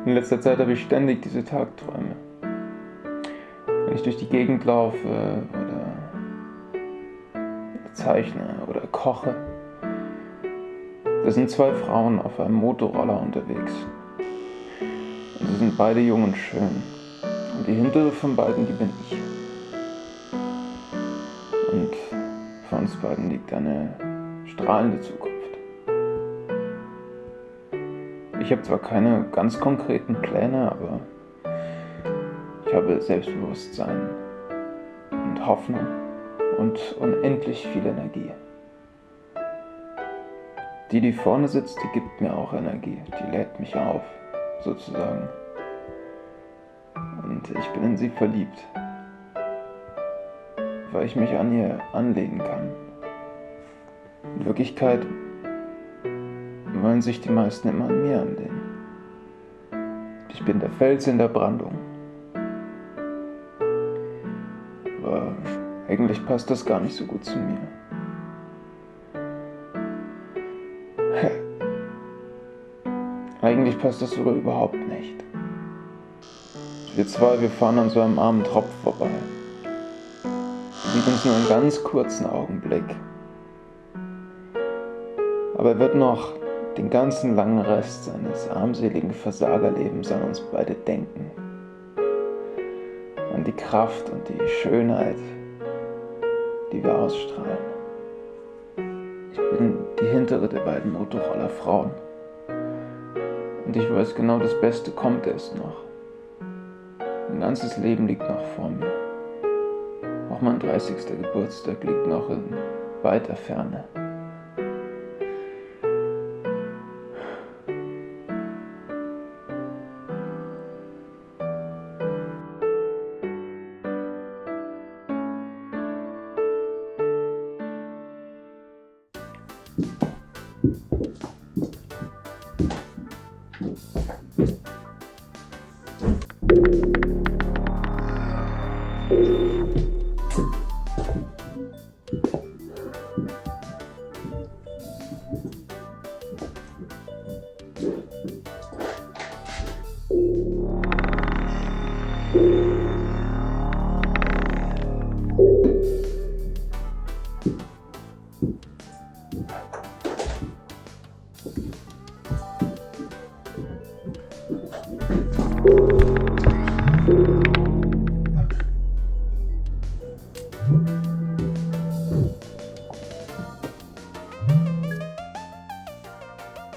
In letzter Zeit habe ich ständig diese Tagträume. Wenn ich durch die Gegend laufe oder zeichne oder koche. Da sind zwei Frauen auf einem Motorroller unterwegs. Und sie sind beide jung und schön. Und die hintere von beiden, die bin ich. Und vor uns beiden liegt eine strahlende Zukunft. Ich habe zwar keine ganz konkreten Pläne, aber ich habe Selbstbewusstsein und Hoffnung und unendlich viel Energie. Die vorne sitzt, die gibt mir auch Energie, die lädt mich auf, sozusagen. Und ich bin in sie verliebt, weil ich mich an ihr anlehnen kann. In Wirklichkeit wollen sich die meisten immer an mir anlehnen. Ich bin der Fels in der Brandung. Aber eigentlich passt das gar nicht so gut zu mir. Eigentlich passt das sogar überhaupt nicht. Wir zwei, wir fahren an so einem armen Tropf vorbei. Sieht uns nur einen ganz kurzen Augenblick. Aber er wird noch den ganzen langen Rest seines armseligen Versagerlebens an uns beide denken. An die Kraft und die Schönheit, die wir ausstrahlen. Ich bin die hintere der beiden Motorrollerfrauen. Und ich weiß genau, das Beste kommt erst noch. Mein ganzes Leben liegt noch vor mir. Auch mein 30. Geburtstag liegt noch in weiter Ferne.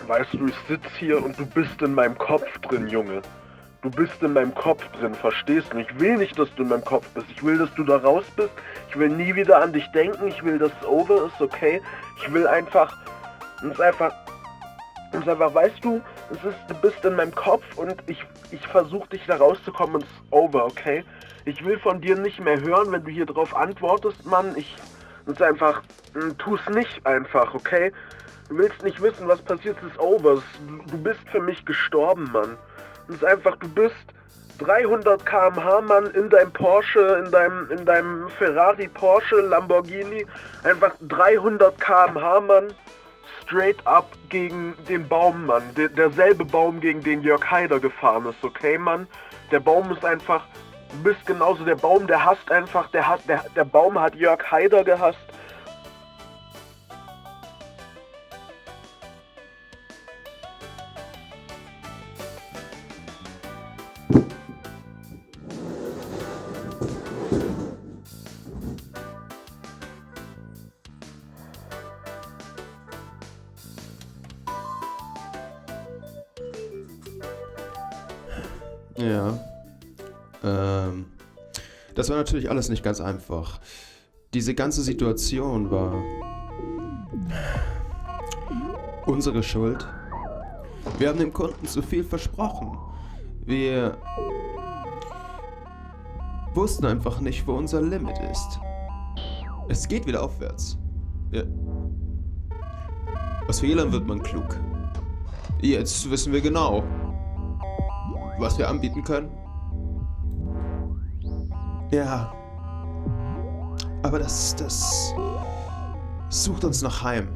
Weißt du, ich sitz hier und du bist in meinem Kopf drin, Junge. Du bist in meinem Kopf drin, verstehst du? Ich will nicht, dass du in meinem Kopf bist. Ich will, dass du da raus bist. Ich will nie wieder an dich denken. Ich will, dass es over ist, okay? Ich will einfach, weißt du, du bist in meinem Kopf und ich versuche dich da rauszukommen und es ist over, okay? Ich will von dir nicht mehr hören, wenn du hier drauf antwortest, Mann. Tu es nicht einfach, okay? Du willst nicht wissen, was passiert, es ist over. Du bist für mich gestorben, Mann. Es ist einfach, du bist 300 km/h, Mann, in deinem Porsche, in deinem Ferrari, Porsche, Lamborghini, einfach 300 km/h, Mann, straight up gegen den Baum, Mann. Derselbe Baum, gegen den Jörg Haider gefahren ist, okay, Mann? Der Baum ist einfach, du bist genauso der Baum, der hasst einfach, der Baum hat Jörg Haider gehasst. Ja. Das war natürlich alles nicht ganz einfach. Diese ganze Situation war unsere Schuld. Wir haben dem Kunden zu viel versprochen. Wir wussten einfach nicht, wo unser Limit ist. Es geht wieder aufwärts. Ja. Aus Fehlern wird man klug. Jetzt wissen wir genau, was wir anbieten können. Ja. Aber das sucht uns nach Heim.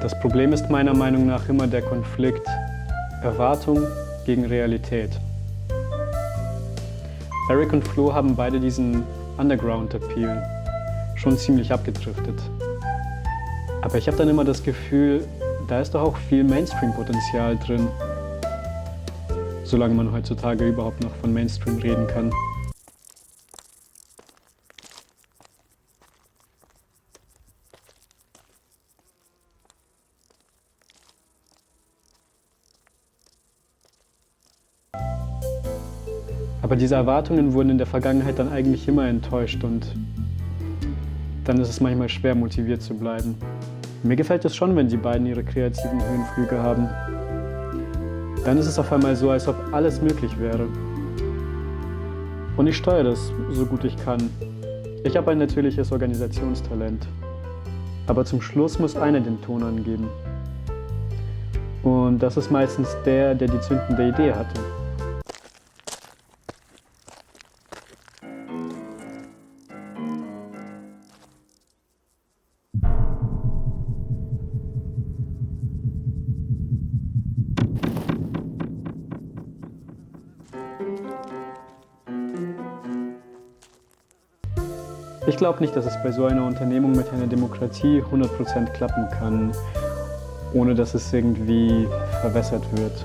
Das Problem ist meiner Meinung nach immer der Konflikt Erwartung gegen Realität. Eric und Flo haben beide diesen Underground-Appeal schon ziemlich abgedriftet. Aber ich habe dann immer das Gefühl, da ist doch auch viel Mainstream-Potenzial drin. Solange man heutzutage überhaupt noch von Mainstream reden kann. Aber diese Erwartungen wurden in der Vergangenheit dann eigentlich immer enttäuscht und dann ist es manchmal schwer, motiviert zu bleiben. Mir gefällt es schon, wenn die beiden ihre kreativen Höhenflüge haben. Dann ist es auf einmal so, als ob alles möglich wäre. Und ich steuere das so gut ich kann. Ich habe ein natürliches Organisationstalent. Aber zum Schluss muss einer den Ton angeben. Und das ist meistens der die zündende Idee hatte. Ich glaube nicht, dass es bei so einer Unternehmung mit einer Demokratie 100% klappen kann, ohne dass es irgendwie verwässert wird.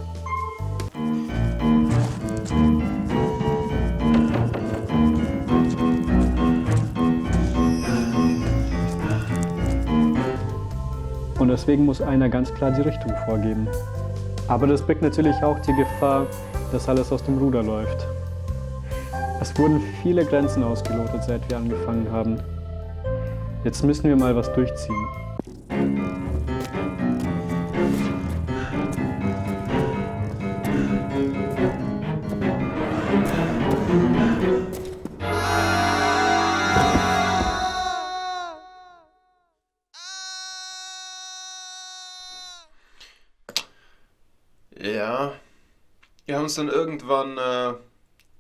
Und deswegen muss einer ganz klar die Richtung vorgeben. Aber das birgt natürlich auch die Gefahr, dass alles aus dem Ruder läuft. Es wurden viele Grenzen ausgelotet, seit wir angefangen haben. Jetzt müssen wir mal was durchziehen. Ja, wir haben uns dann irgendwann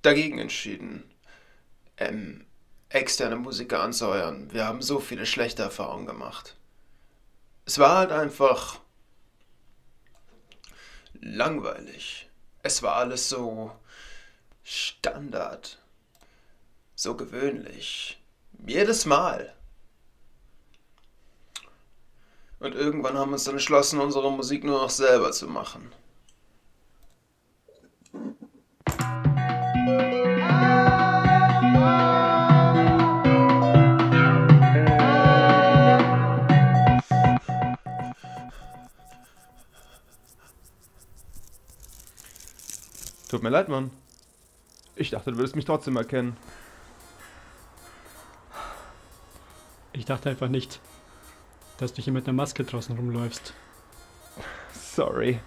dagegen entschieden, externe Musiker anzuheuern. Wir haben so viele schlechte Erfahrungen gemacht. Es war halt einfach langweilig. Es war alles so Standard, so gewöhnlich. Jedes Mal. Und irgendwann haben wir uns dann entschlossen, unsere Musik nur noch selber zu machen. Tut mir leid, Mann. Ich dachte, du würdest mich trotzdem erkennen. Ich dachte einfach nicht, dass du hier mit einer Maske draußen rumläufst. Sorry.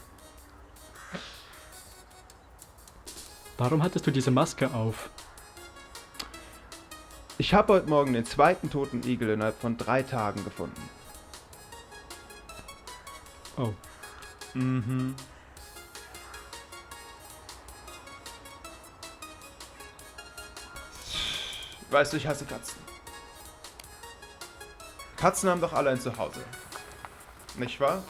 Warum hattest du diese Maske auf? Ich habe heute Morgen den zweiten toten Igel innerhalb von 3 Tagen gefunden. Oh. Mhm. Weißt du, ich hasse Katzen. Katzen haben doch alle ein Zuhause. Nicht wahr?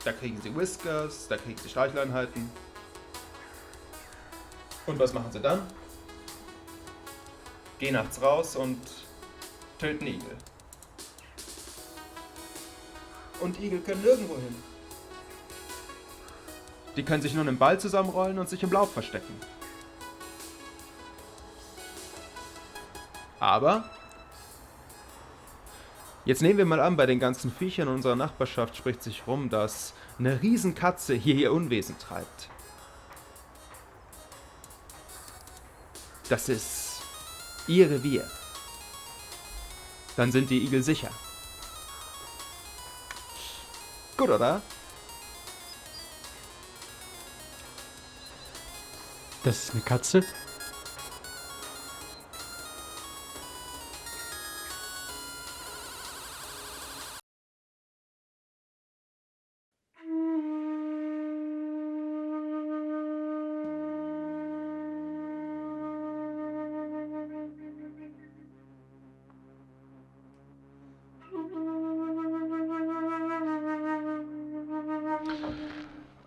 Da kriegen sie Whiskers, da kriegen sie Streicheleinheiten. Und was machen sie dann? Gehen nachts raus und töten Igel. Und Igel können nirgendwo hin. Die können sich nur in einen Ball zusammenrollen und sich im Laub verstecken. Aber jetzt nehmen wir mal an, bei den ganzen Viechern in unserer Nachbarschaft spricht sich rum, dass eine Riesenkatze hier ihr Unwesen treibt. Das ist ihr Revier. Dann sind die Igel sicher. Gut, oder? Das ist eine Katze?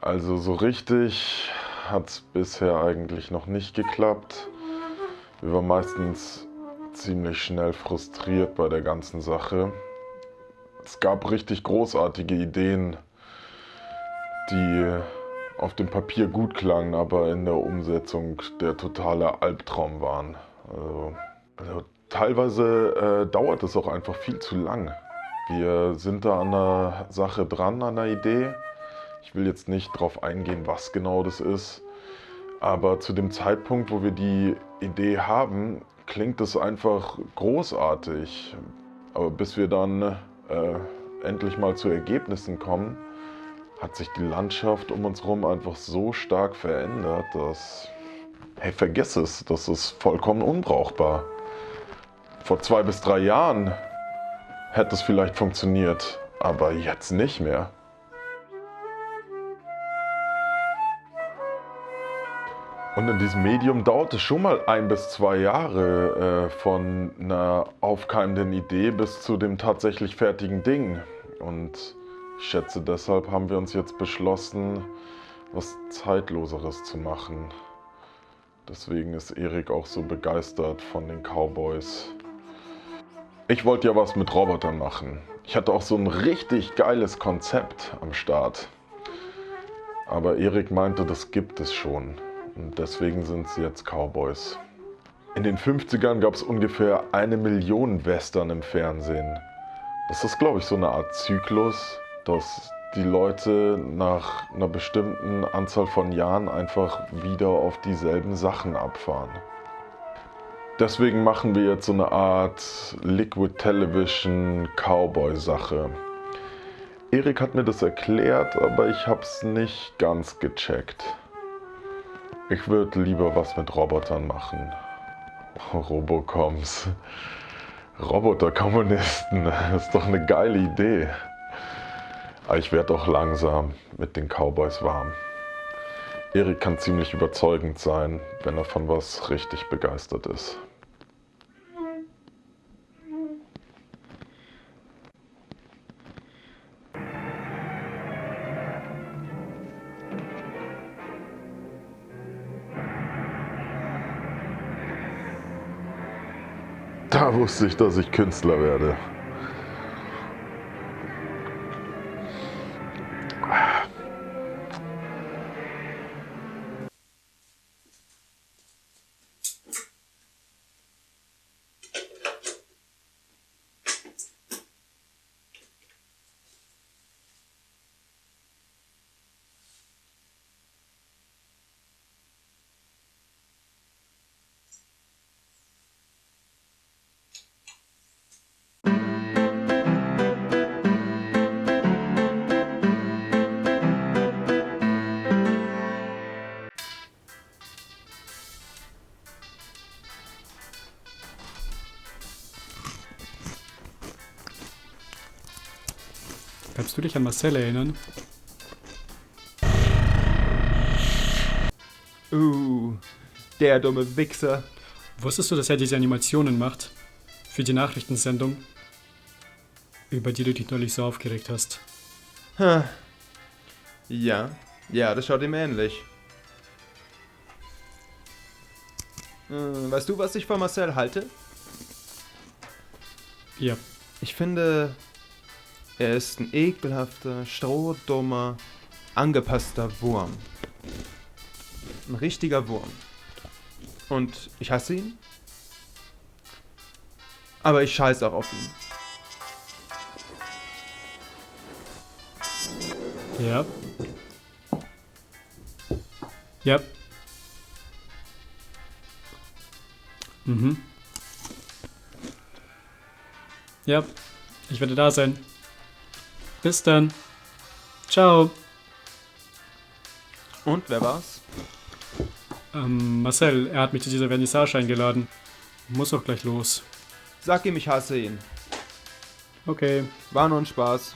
Also so richtig hat es bisher eigentlich noch nicht geklappt. Wir waren meistens ziemlich schnell frustriert bei der ganzen Sache. Es gab richtig großartige Ideen, die auf dem Papier gut klangen, aber in der Umsetzung der totale Albtraum waren. Also teilweise dauert es auch einfach viel zu lang. Wir sind da an der Sache dran, an der Idee. Ich will jetzt nicht darauf eingehen, was genau das ist, aber zu dem Zeitpunkt, wo wir die Idee haben, klingt es einfach großartig. Aber bis wir dann endlich mal zu Ergebnissen kommen, hat sich die Landschaft um uns herum einfach so stark verändert, dass, hey, vergiss es, das ist vollkommen unbrauchbar. Vor 2 bis 3 Jahren hätte es vielleicht funktioniert, aber jetzt nicht mehr. Und in diesem Medium dauert es schon mal 1 bis 2 Jahre von einer aufkeimenden Idee bis zu dem tatsächlich fertigen Ding. Und ich schätze, deshalb haben wir uns jetzt beschlossen, was Zeitloseres zu machen. Deswegen ist Erik auch so begeistert von den Cowboys. Ich wollte ja was mit Robotern machen. Ich hatte auch so ein richtig geiles Konzept am Start. Aber Erik meinte, das gibt es schon. Und deswegen sind sie jetzt Cowboys. In den 50ern gab es ungefähr 1 Million Western im Fernsehen. Das ist, glaube ich, so eine Art Zyklus, dass die Leute nach einer bestimmten Anzahl von Jahren einfach wieder auf dieselben Sachen abfahren. Deswegen machen wir jetzt so eine Art Liquid Television Cowboy-Sache. Erik hat mir das erklärt, aber ich habe es nicht ganz gecheckt. Ich würde lieber was mit Robotern machen. Robocoms. Roboterkommunisten. Das ist doch eine geile Idee. Aber ich werde auch langsam mit den Cowboys warm. Erik kann ziemlich überzeugend sein, wenn er von was richtig begeistert ist. Da wusste ich, dass ich Künstler werde. Kannst du dich an Marcel erinnern? Der dumme Wichser. Wusstest du, dass er diese Animationen macht? Für die Nachrichtensendung? Über die du dich neulich so aufgeregt hast. Ja, das schaut ihm ähnlich. Weißt du, was ich von Marcel halte? Ja. Ich finde, er ist ein ekelhafter, strohdummer, angepasster Wurm. Ein richtiger Wurm. Und ich hasse ihn. Aber ich scheiß auch auf ihn. Ja. Ja. Ja, ich werde da sein. Bis dann. Ciao. Und, wer war's? Marcel, er hat mich zu dieser Vernissage eingeladen. Muss auch gleich los. Sag ihm, ich hasse ihn. Okay. War nur ein Spaß.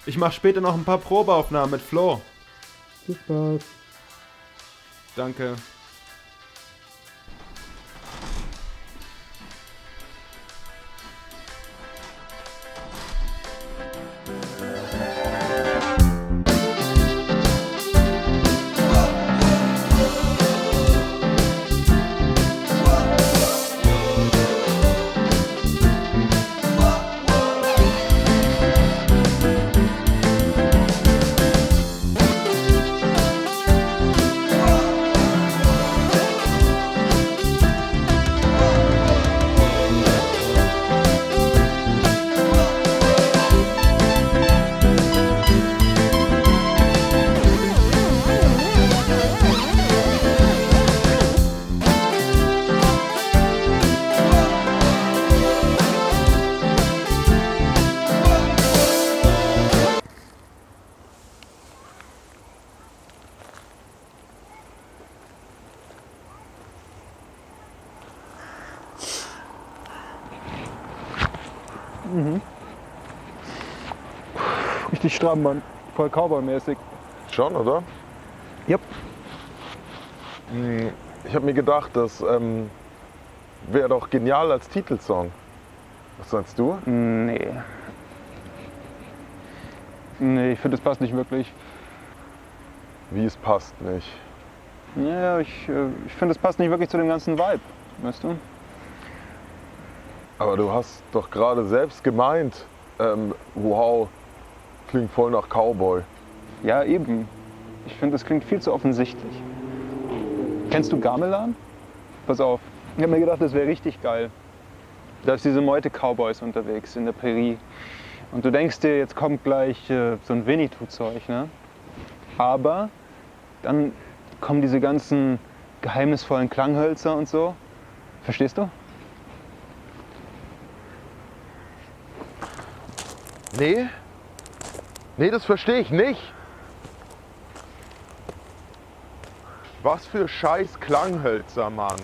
Ich mach später noch ein paar Probeaufnahmen mit Flo. Viel Spaß. Danke. Richtig stramm, Mann. Voll Cowboy-mäßig. Schon, oder? Yep. Ich habe mir gedacht, das wäre doch genial als Titelsong. Was sagst du? Nee. Nee, ich finde, es passt nicht wirklich. Wie es passt nicht. Ja, ich finde, es passt nicht wirklich zu dem ganzen Vibe, weißt du? Aber du hast doch gerade selbst gemeint, wow, klingt voll nach Cowboy. Ja, eben. Ich finde, es klingt viel zu offensichtlich. Kennst du Gamelan? Pass auf, ich habe mir gedacht, das wäre richtig geil. Da ist diese Meute Cowboys unterwegs in der Prärie. Und du denkst dir, jetzt kommt gleich so ein Winnetou-Zeug, ne? Aber dann kommen diese ganzen geheimnisvollen Klanghölzer und so. Verstehst du? Nee? Nee, das verstehe ich nicht. Was für scheiß Klanghölzer, Mann.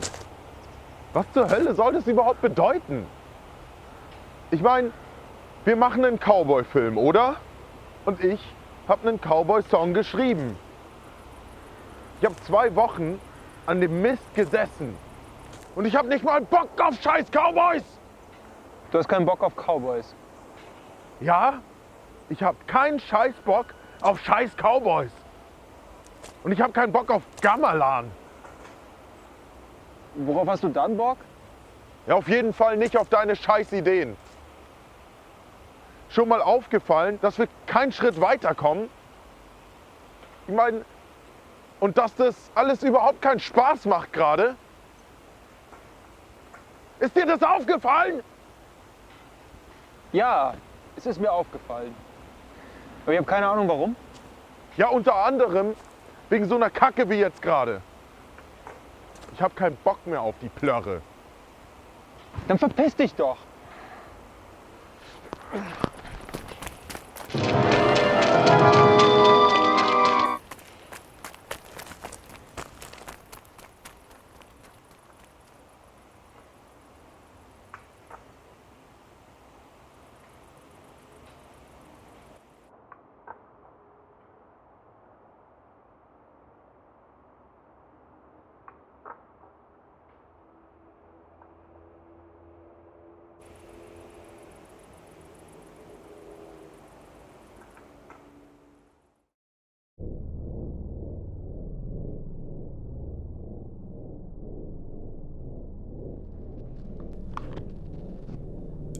Was zur Hölle soll das überhaupt bedeuten? Ich meine, wir machen einen Cowboy-Film, oder? Und ich habe einen Cowboy-Song geschrieben. Ich habe 2 Wochen an dem Mist gesessen. Und ich habe nicht mal Bock auf scheiß Cowboys. Du hast keinen Bock auf Cowboys. Ja, ich habe keinen scheiß Bock auf scheiß Cowboys. Und ich habe keinen Bock auf Gamelan. Worauf hast du dann Bock? Ja, auf jeden Fall nicht auf deine scheiß Ideen. Schon mal aufgefallen, dass wir keinen Schritt weiterkommen? Ich meine, und dass das alles überhaupt keinen Spaß macht gerade? Ist dir das aufgefallen? Ja, es ist mir aufgefallen. Aber ich habe keine Ahnung warum. Ja, unter anderem wegen so einer Kacke wie jetzt gerade. Ich habe keinen Bock mehr auf die Plörre. Dann verpiss dich doch.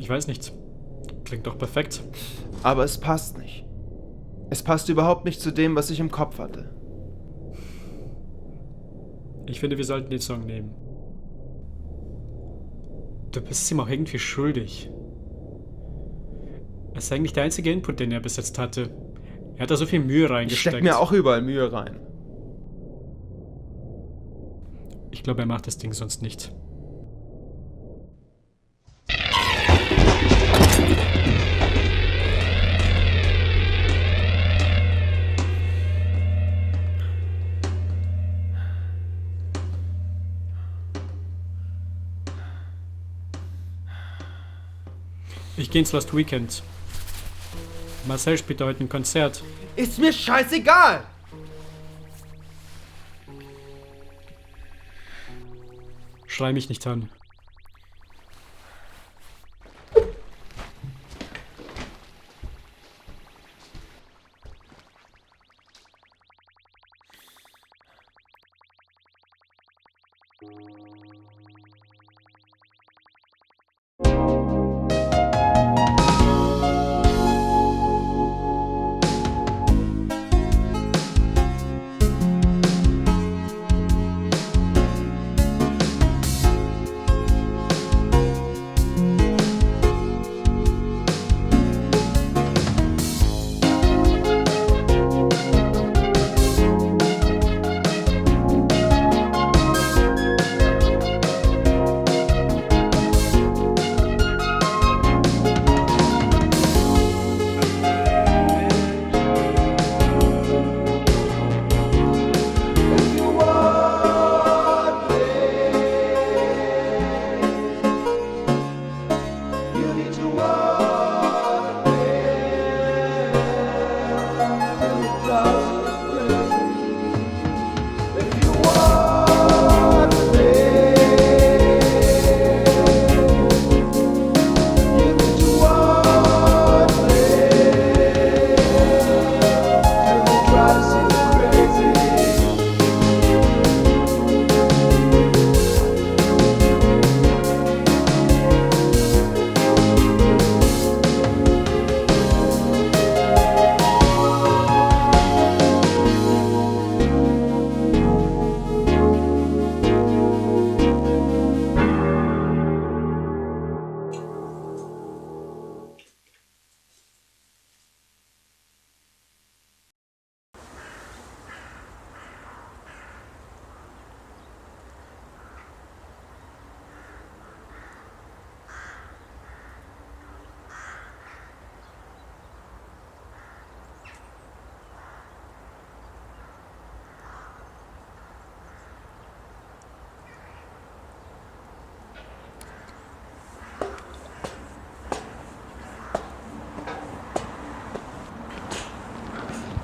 Ich weiß nicht. Klingt doch perfekt. Aber es passt nicht. Es passt überhaupt nicht zu dem, was ich im Kopf hatte. Ich finde, wir sollten den Song nehmen. Du bist es ihm auch irgendwie schuldig. Es ist eigentlich der einzige Input, den er bis jetzt hatte. Er hat da so viel Mühe Ich reingesteckt. steck mir auch überall Mühe rein. Ich glaube, er macht das Ding sonst nicht. Ich gehe ins Last Weekend. Marcel spielt heute ein Konzert. Ist mir scheißegal! Schrei mich nicht an.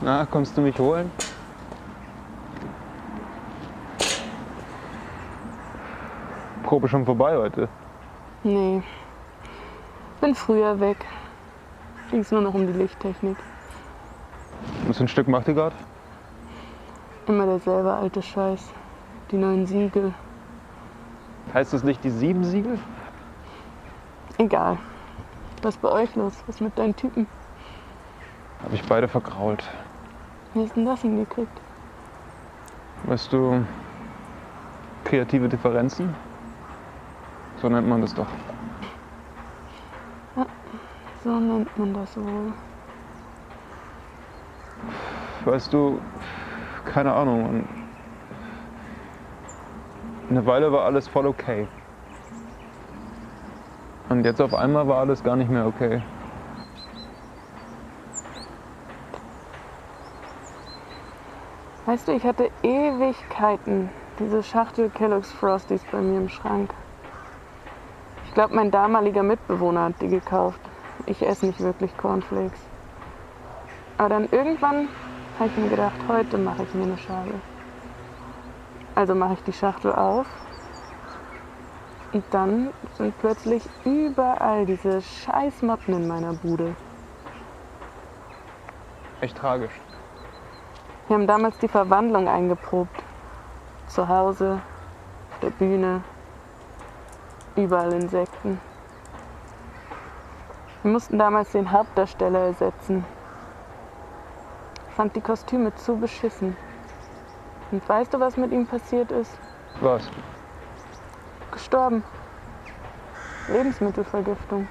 Na, kommst du mich holen? Probe schon vorbei heute. Nee. Bin früher weg. Ging's nur noch um die Lichttechnik. Was für ein Stück macht ihr gerade? Immer derselbe alte Scheiß. Die neuen Siegel. Heißt das nicht die 7 Siegel? Egal. Was ist bei euch los? Was mit deinen Typen? Habe ich beide vergrault. Wie hast du denn das hingekriegt? Weißt du, kreative Differenzen? So nennt man das doch. Ja, so nennt man das wohl. Weißt du, keine Ahnung. Und eine Weile war alles voll okay. Und jetzt auf einmal war alles gar nicht mehr okay. Weißt du, ich hatte Ewigkeiten diese Schachtel Kellogg's Frosties bei mir im Schrank. Ich glaube, mein damaliger Mitbewohner hat die gekauft. Ich esse nicht wirklich Cornflakes. Aber dann irgendwann habe ich mir gedacht, heute mache ich mir eine Schale. Also mache ich die Schachtel auf und dann sind plötzlich überall diese scheiß Motten in meiner Bude. Echt tragisch. Wir haben damals die Verwandlung eingeprobt. Zu Hause, auf der Bühne, überall Insekten. Wir mussten damals den Hauptdarsteller ersetzen. Ich fand die Kostüme zu beschissen. Und weißt du, was mit ihm passiert ist? Was? Gestorben. Lebensmittelvergiftung.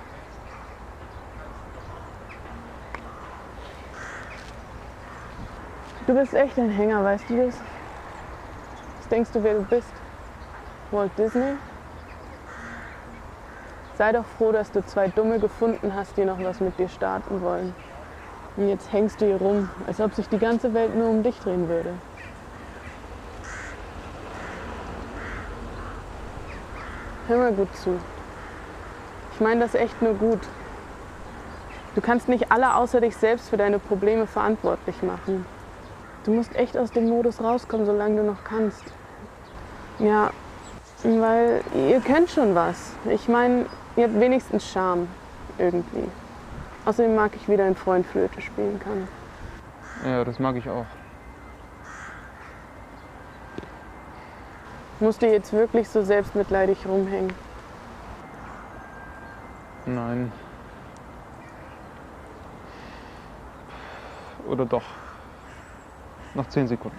Du bist echt ein Hänger, weißt du das? Was denkst du, wer du bist? Walt Disney? Sei doch froh, dass du 2 Dumme gefunden hast, die noch was mit dir starten wollen. Und jetzt hängst du hier rum, als ob sich die ganze Welt nur um dich drehen würde. Hör mal gut zu. Ich meine das echt nur gut. Du kannst nicht alle außer dich selbst für deine Probleme verantwortlich machen. Du musst echt aus dem Modus rauskommen, solange du noch kannst. Ja, weil ihr könnt schon was. Ich meine, ihr habt wenigstens Charme. Irgendwie. Außerdem mag ich, wie dein Freund Flöte spielen kann. Ja, das mag ich auch. Musst du jetzt wirklich so selbstmitleidig rumhängen? Nein. Oder doch. Noch 10 Sekunden.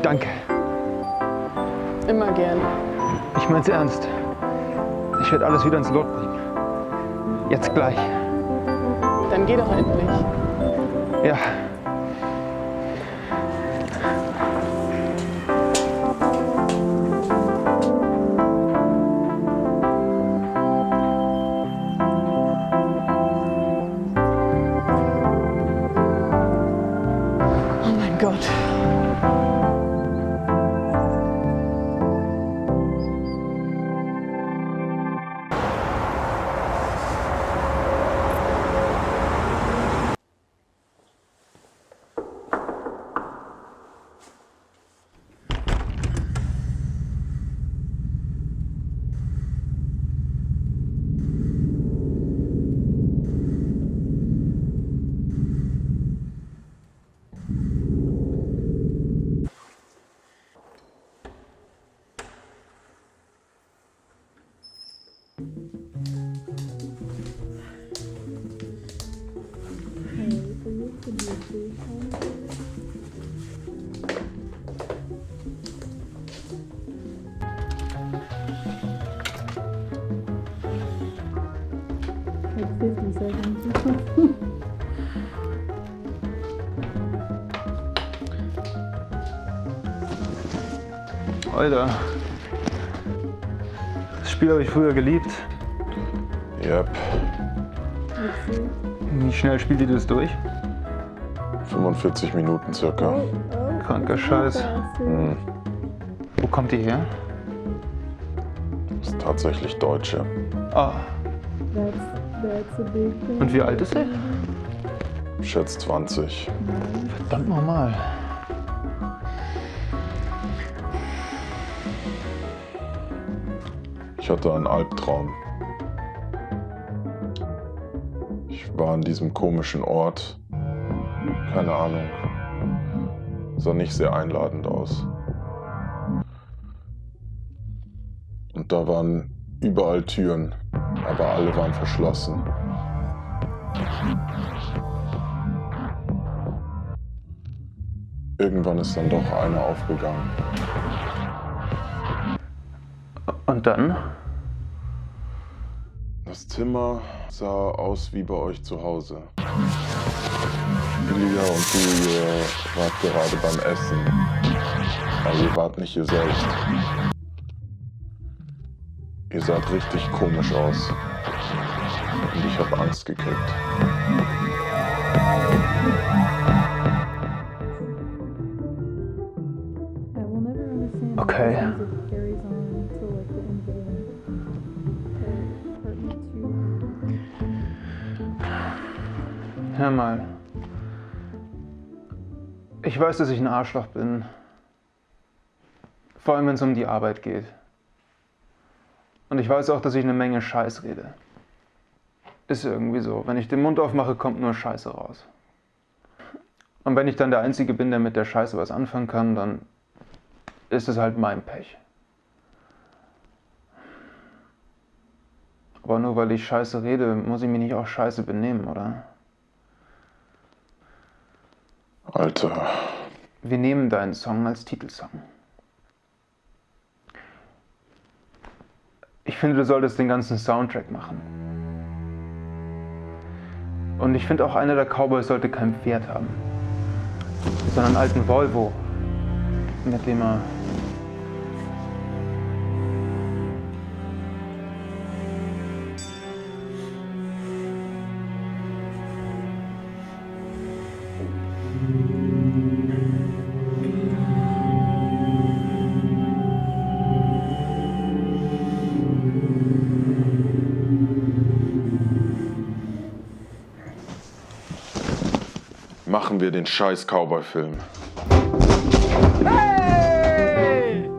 Danke. Immer gern. Ich mein's ernst. Ich werde alles wieder ins Lot bringen. Jetzt gleich. Dann geh doch endlich. Ja. Oh mein Gott. Alter. Das Spiel habe ich früher geliebt. Yep. Wie schnell spielt ihr das durch? 45 Minuten circa. Kranker Scheiß. Wo kommt ihr her? Das ist tatsächlich Deutsche. Ah. Und wie alt ist er? Schätzt 20. Verdammt nochmal. Ich hatte einen Albtraum. Ich war an diesem komischen Ort. Keine Ahnung. Sah nicht sehr einladend aus. Und da waren überall Türen, aber alle waren verschlossen. Irgendwann ist dann doch eine aufgegangen. Und dann? Das Zimmer sah aus wie bei euch zu Hause. Julia und du, ihr wart gerade beim Essen. Aber ihr wart nicht ihr selbst. Ihr saht richtig komisch aus. Und ich habe Angst gekriegt. Okay. Hör mal. Ich weiß, dass ich ein Arschloch bin. Vor allem, wenn es um die Arbeit geht. Und ich weiß auch, dass ich eine Menge Scheiß rede. Ist irgendwie so. Wenn ich den Mund aufmache, kommt nur Scheiße raus. Und wenn ich dann der Einzige bin, der mit der Scheiße was anfangen kann, dann ist es halt mein Pech. Aber nur weil ich Scheiße rede, muss ich mich nicht auch Scheiße benehmen, oder? Alter. Wir nehmen deinen Song als Titelsong. Ich finde, du solltest den ganzen Soundtrack machen. Und ich finde auch, einer der Cowboys sollte kein Pferd haben, sondern einen alten Volvo, mit dem er... Machen wir den scheiß Cowboy-Film. Hey!